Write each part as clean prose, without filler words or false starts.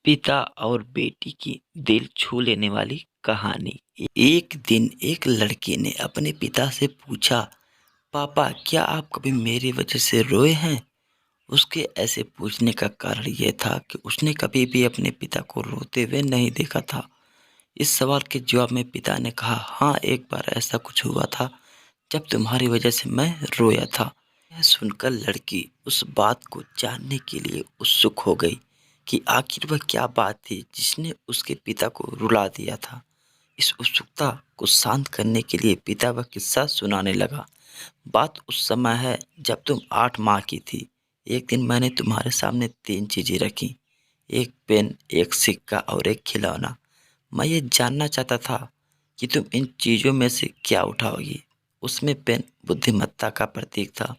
पिता और बेटी की दिल छू लेने वाली कहानी। एक दिन एक लड़के ने अपने पिता से पूछा, पापा क्या आप कभी मेरी वजह से रोए हैं? उसके ऐसे पूछने का कारण यह था कि उसने कभी भी अपने पिता को रोते हुए नहीं देखा था। इस सवाल के जवाब में पिता ने कहा, हाँ, एक बार ऐसा कुछ हुआ था जब तुम्हारी वजह से मैं रोया था। यह सुनकर लड़की उस बात को जानने के लिए उत्सुक हो गई कि आखिर वह क्या बात थी जिसने उसके पिता को रुला दिया था। इस उत्सुकता को शांत करने के लिए पिता वह किस्सा सुनाने लगा। बात उस समय है जब तुम 8 माह की थी। एक दिन मैंने तुम्हारे सामने 3 चीजें रखी, एक पेन, एक सिक्का और एक खिलौना। मैं ये जानना चाहता था कि तुम इन चीज़ों में से क्या उठाओगी। उसमें पेन बुद्धिमत्ता का प्रतीक था,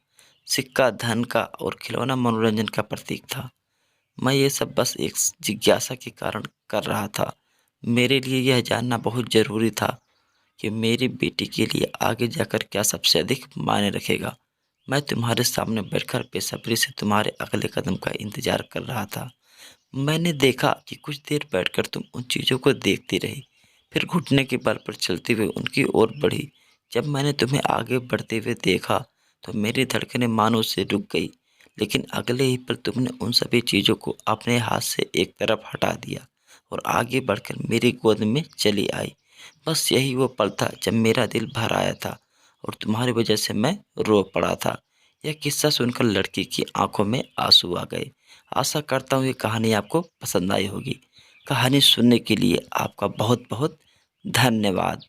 सिक्का धन का और खिलौना मनोरंजन का प्रतीक था। मैं ये सब बस एक जिज्ञासा के कारण कर रहा था। मेरे लिए यह जानना बहुत ज़रूरी था कि मेरी बेटी के लिए आगे जाकर क्या सबसे अधिक मायने रखेगा। मैं तुम्हारे सामने बैठकर बेसब्री से तुम्हारे अगले कदम का इंतजार कर रहा था। मैंने देखा कि कुछ देर बैठकर तुम उन चीज़ों को देखती रही, फिर घुटने के बल पर चलते हुए उनकी ओर बढ़ी। जब मैंने तुम्हें आगे बढ़ते हुए देखा तो मेरी धड़कनें मानो से रुक गई, लेकिन अगले ही पल तुमने उन सभी चीज़ों को अपने हाथ से एक तरफ हटा दिया और आगे बढ़कर मेरी गोद में चली आई। बस यही वो पल था जब मेरा दिल भर आया था और तुम्हारी वजह से मैं रो पड़ा था। यह किस्सा सुनकर लड़की की आंखों में आंसू आ गए। आशा करता हूँ ये कहानी आपको पसंद आई होगी। कहानी सुनने के लिए आपका बहुत बहुत धन्यवाद।